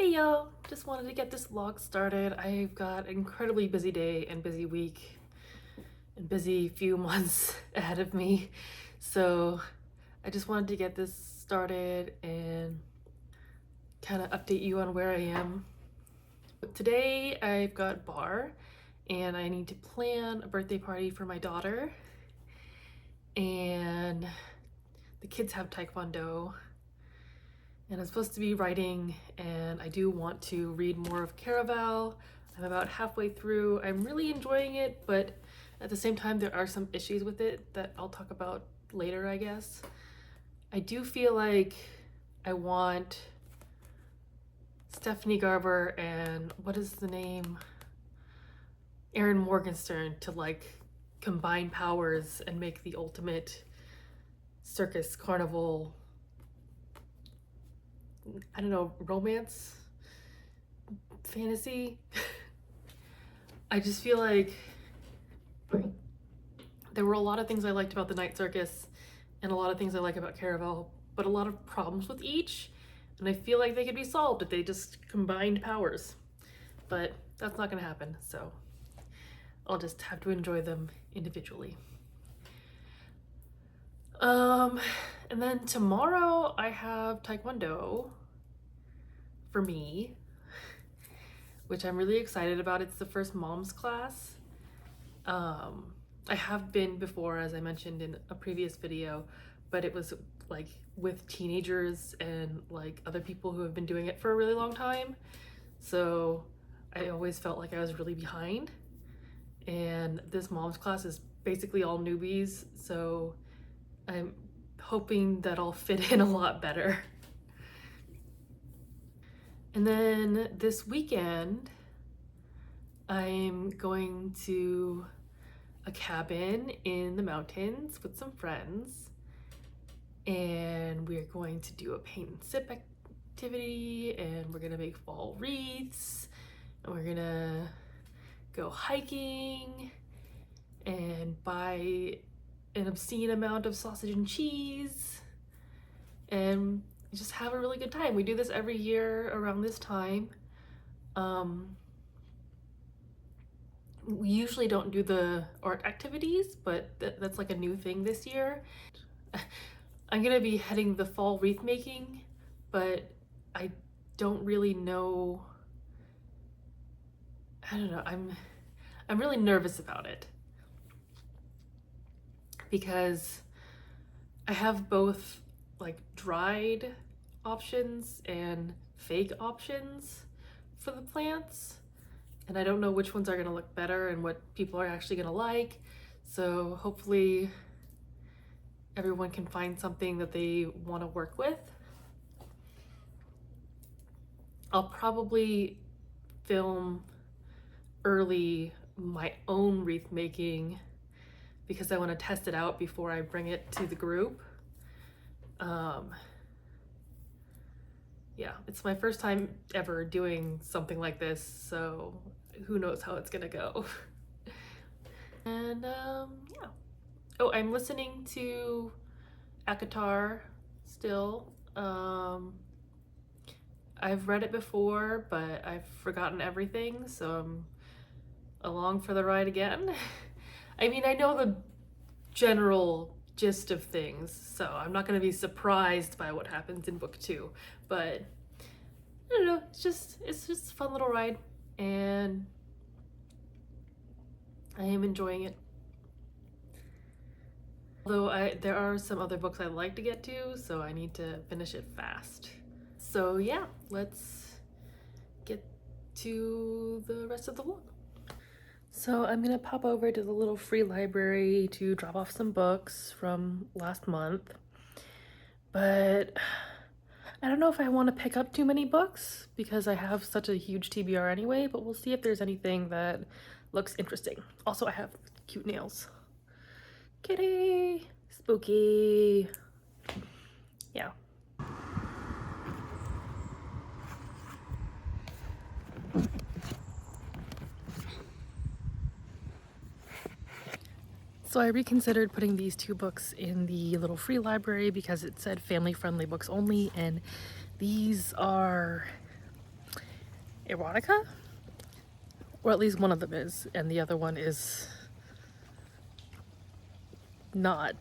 Hey y'all, just wanted to get this vlog started. I've got an incredibly busy day and busy week and busy few months ahead of me. So I just wanted to get this started and kind of update you on where I am. But today I've got bar and I need to plan a birthday party for my daughter. And the kids have taekwondo. And I'm supposed to be writing, and I do want to read more of Caraval. I'm about halfway through. I'm really enjoying it, but at the same time there are some issues with it that I'll talk about later, I guess. I do feel like I want Stephanie Garber and what is the name? Erin Morgenstern to like combine powers and make the ultimate circus carnival, I don't know, romance, fantasy. I just feel like there were a lot of things I liked about the night circus and a lot of things I like about Caraval, but a lot of problems with each, and I feel like they could be solved if they just combined powers, but that's not gonna happen, so I'll just have to enjoy them individually. And then tomorrow I have taekwondo for me, which I'm really excited about. It's the first mom's class. I have been before, as I mentioned in a previous video, but it was like with teenagers and like other people who have been doing it for a really long time. So I always felt like I was really behind. And this mom's class is basically all newbies, so I'm hoping that I'll fit in a lot better. And then this weekend, I'm going to a cabin in the mountains with some friends, and we're going to do a paint and sip activity, and we're gonna make fall wreaths, and we're gonna go hiking and buy an obscene amount of sausage and cheese and just have a really good time. We do this every year around this time. We usually don't do the art activities, but that's like a new thing this year. I'm gonna be heading the fall wreath making, but I don't really know. I don't know, I'm really nervous about it because I have both like dried options and fake options for the plants, and I don't know which ones are gonna look better and what people are actually gonna like. So hopefully everyone can find something that they want to work with. I'll probably film early my own wreath making because I want to test it out before I bring it to the group. Yeah, it's my first time ever doing something like this, so who knows how it's gonna go. And yeah. Oh, I'm listening to Akatar still. I've read it before, but I've forgotten everything, so I'm along for the ride again. I mean, I know the general gist of things, so I'm not going to be surprised by what happens in book 2, but I don't know, it's just a fun little ride, and I am enjoying it. Although there are some other books I'd like to get to, so I need to finish it fast. So yeah, let's get to the rest of the vlog. So I'm gonna pop over to the little free library to drop off some books from last month, but I don't know if I want to pick up too many books because I have such a huge TBR anyway, but we'll see if there's anything that looks interesting. Also, I have cute nails. Kitty! Spooky! Yeah. So I reconsidered putting these 2 books in the little free library because it said family-friendly books only, and these are erotica, or at least one of them is, and the other one is not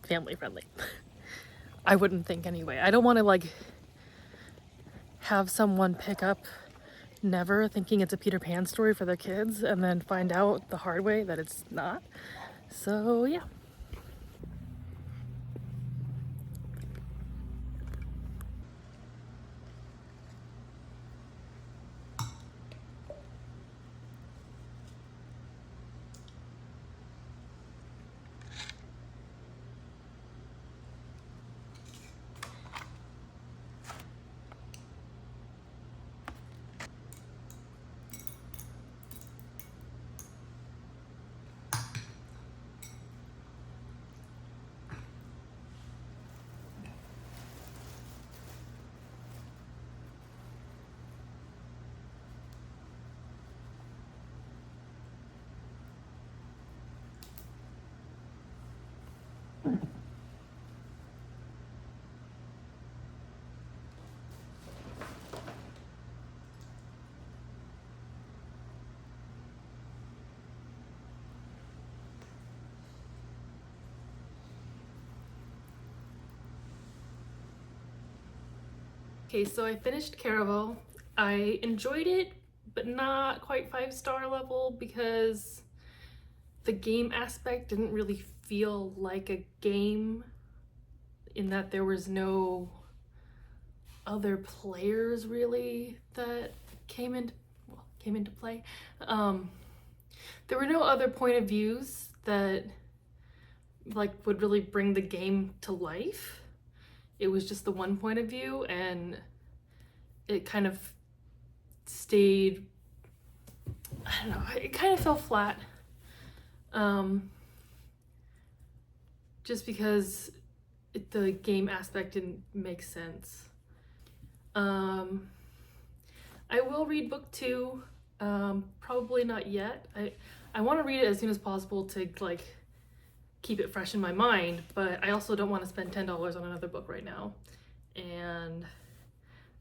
family friendly. I wouldn't think anyway. I don't want to like have someone pick up Never thinking it's a Peter Pan story for their kids and then find out the hard way that it's not. So yeah. Okay, so I finished Caraval. I enjoyed it, but not quite 5-star level because the game aspect didn't really feel like a game, in that there was no other players really that came into play. There were no other point of views that like would really bring the game to life. It was just the one point of view, and it kind of stayed, I don't know, it kind of fell flat. Just because the game aspect didn't make sense. I will read book 2, probably not yet. I want to read it as soon as possible to like keep it fresh in my mind, but I also don't want to spend $10 on another book right now. And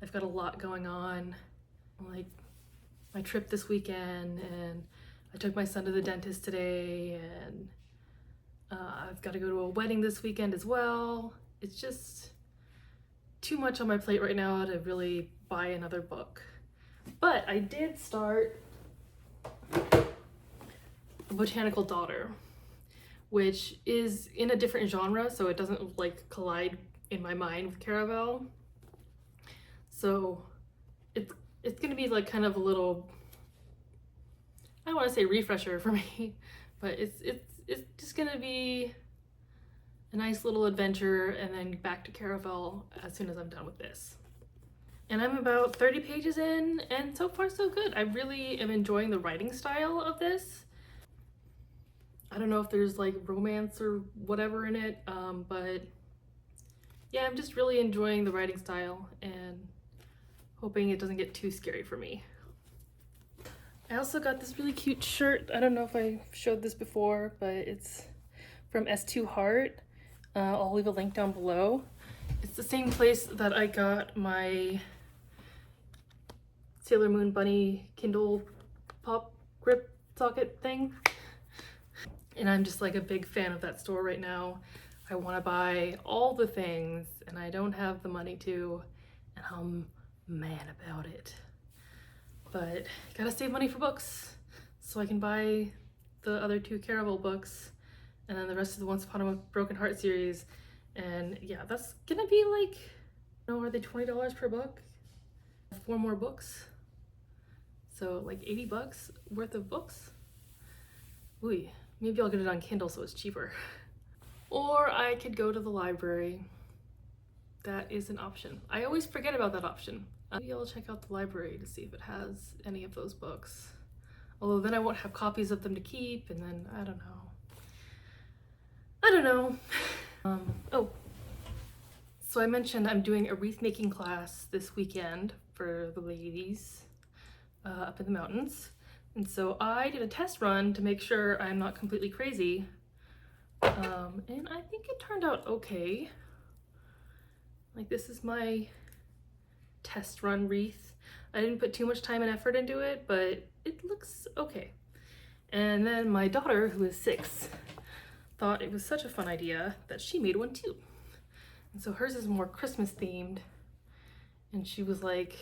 I've got a lot going on, like my trip this weekend, and I took my son to the dentist today, and I've got to go to a wedding this weekend as well. It's just too much on my plate right now to really buy another book. But I did start A Botanical Daughter, which is in a different genre, so it doesn't like collide in my mind with Caraval. So it's gonna be like kind of a little, I don't want to say refresher for me, but it's just gonna be a nice little adventure, and then back to Caraval as soon as I'm done with this. And I'm about 30 pages in, and so far so good. I really am enjoying the writing style of this. I don't know if there's like romance or whatever in it, but yeah, I'm just really enjoying the writing style and hoping it doesn't get too scary for me. I also got this really cute shirt. I don't know if I showed this before, but it's from S2 Heart. I'll leave a link down below. It's the same place that I got my Sailor Moon Bunny Kindle pop grip socket thing. And I'm just like a big fan of that store right now. I want to buy all the things, and I don't have the money to, and I'm mad about it. But gotta save money for books so I can buy the other 2 Caraval books, and then the rest of the Once Upon a Broken Heart series. And yeah, that's gonna be like, are they $20 per book? 4 more books, so like $80 worth of books. Ooh, maybe I'll get it on Kindle so it's cheaper. Or I could go to the library. That is an option. I always forget about that option. Maybe I'll check out the library to see if it has any of those books. Although then I won't have copies of them to keep, and then I don't know. Oh, so I mentioned I'm doing a wreath making class this weekend for the ladies up in the mountains. And so I did a test run to make sure I'm not completely crazy. And I think it turned out okay. Like, this is my test run wreath. I didn't put too much time and effort into it, but it looks okay. And then my daughter, who is 6, thought it was such a fun idea that she made one too. And so hers is more Christmas themed. And she was like,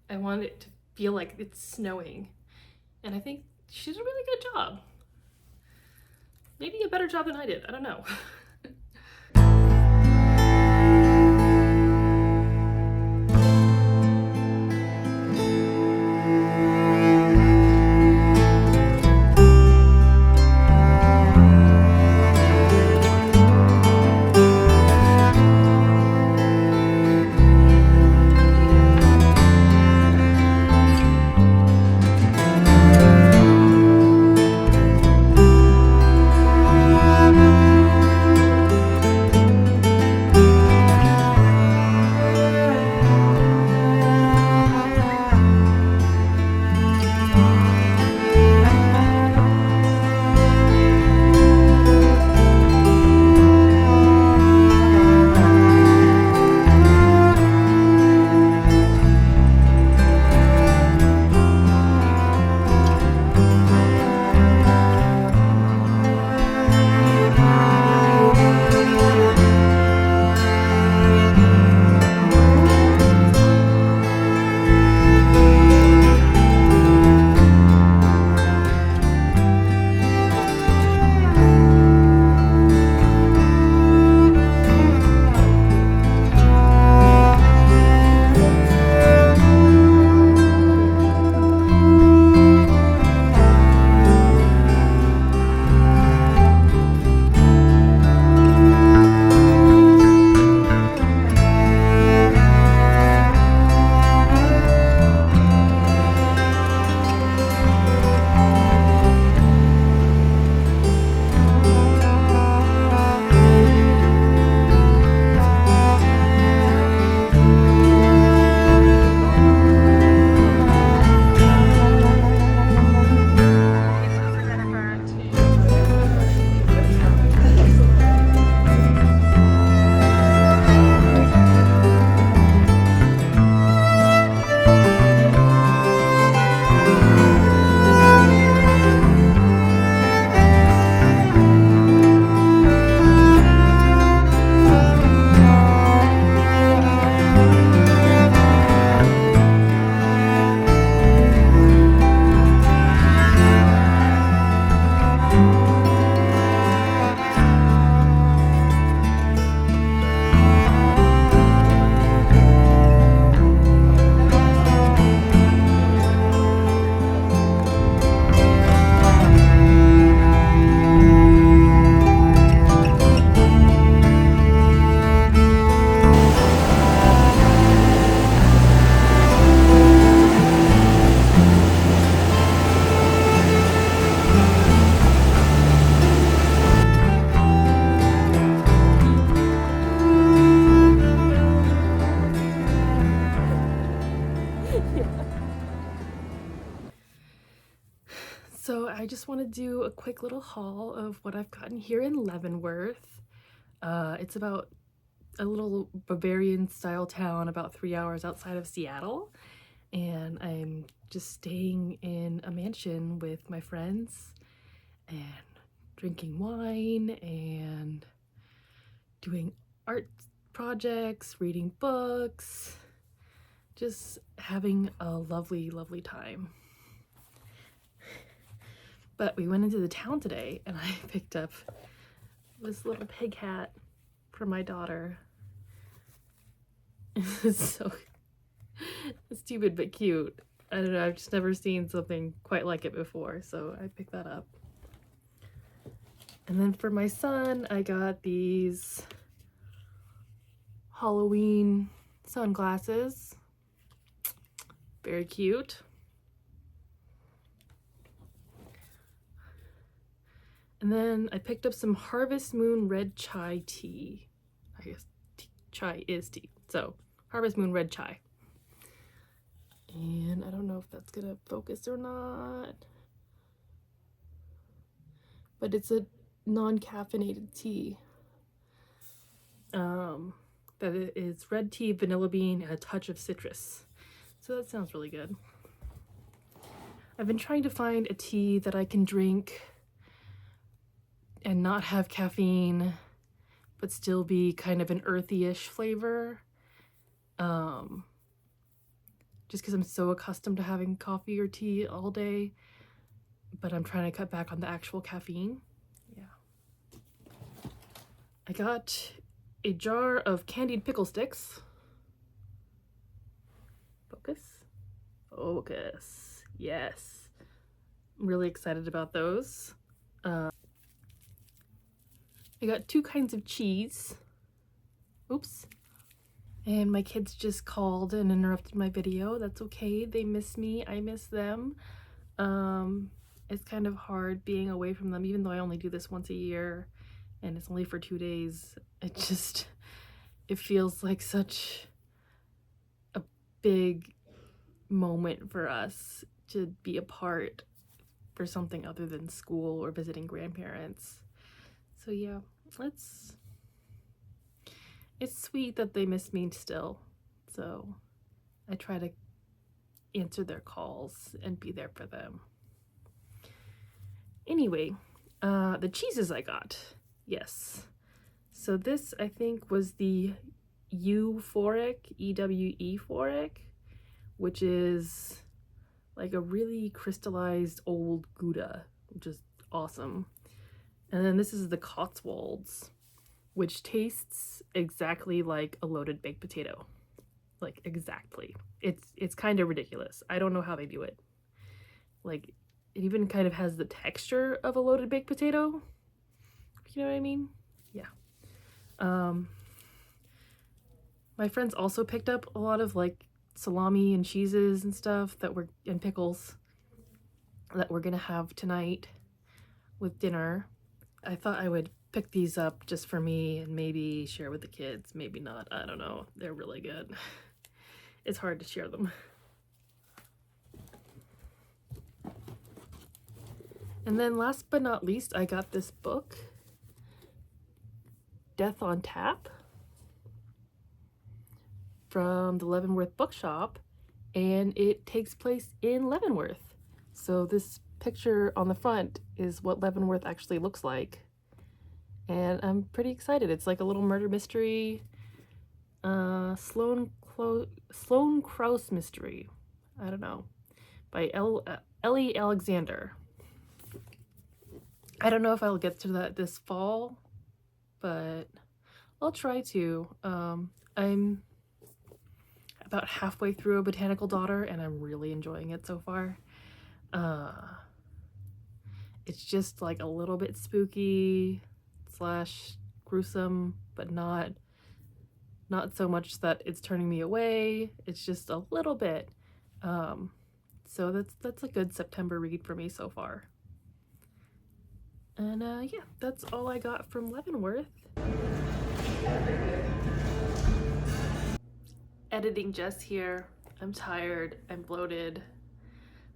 I want it to feel like it's snowing. And I think she did a really good job. Maybe a better job than I did, I don't know. So I just want to do a quick little haul of what I've gotten here in Leavenworth. It's about a little Bavarian style town about 3 hours outside of Seattle. And I'm just staying in a mansion with my friends and drinking wine and doing art projects, reading books, just having a lovely, lovely time. But we went into the town today and I picked up this little pig hat for my daughter. It's so stupid but cute. I don't know, I've just never seen something quite like it before, so I picked that up. And then for my son, I got these Halloween sunglasses. Very cute. And then I picked up some Harvest Moon red chai tea. I guess chai is tea. So Harvest Moon red chai. And I don't know if that's gonna focus or not. But it's a non-caffeinated tea. That is red tea, vanilla bean, and a touch of citrus. So that sounds really good. I've been trying to find a tea that I can drink and not have caffeine, but still be kind of an earthy-ish flavor. Just because I'm so accustomed to having coffee or tea all day, but I'm trying to cut back on the actual caffeine. Yeah. I got a jar of candied pickle sticks. Focus. Focus. Yes. I'm really excited about those. I got 2 kinds of cheese. Oops. And my kids just called and interrupted my video. That's okay. They miss me. I miss them. It's kind of hard being away from them, even though I only do this once a year and it's only for 2 days. It feels like such a big moment for us to be apart for something other than school or visiting grandparents. So yeah, it's sweet that they miss me still. So I try to answer their calls and be there for them. Anyway, the cheeses I got. Yes. So this, I think, was the euphoric, EWE-phoric, which is like a really crystallized old Gouda, which is awesome. And then this is the Cotswolds, which tastes exactly like a loaded baked potato. Like, exactly. It's kind of ridiculous. I don't know how they do it. Like, it even kind of has the texture of a loaded baked potato. You know what I mean? Yeah. My friends also picked up a lot of like salami and cheeses and stuff and pickles that we're gonna have tonight with dinner. I thought I would pick these up just for me and maybe share with the kids. Maybe not. I don't know. They're really good. It's hard to share them. And then last but not least, I got this book, Death on Tap, from the Leavenworth Bookshop, and it takes place in Leavenworth. So this picture on the front is what Leavenworth actually looks like. And I'm pretty excited. It's like a little murder mystery, Sloane Krause mystery. I don't know. By Ellie Alexander. I don't know if I'll get to that this fall, but I'll try to. I'm about halfway through A Botanical Daughter, and I'm really enjoying it so far. It's just like a little bit spooky / gruesome, but not so much that it's turning me away. It's just a little bit. So that's a good September read for me so far. And yeah, that's all I got from Leavenworth. Editing Jess here. I'm tired. I'm bloated.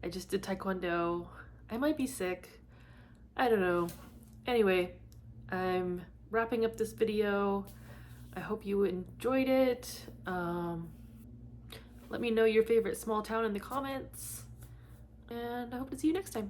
I just did Taekwondo. I might be sick. I don't know. Anyway, I'm wrapping up this video. I hope you enjoyed it. Let me know your favorite small town in the comments. And I hope to see you next time.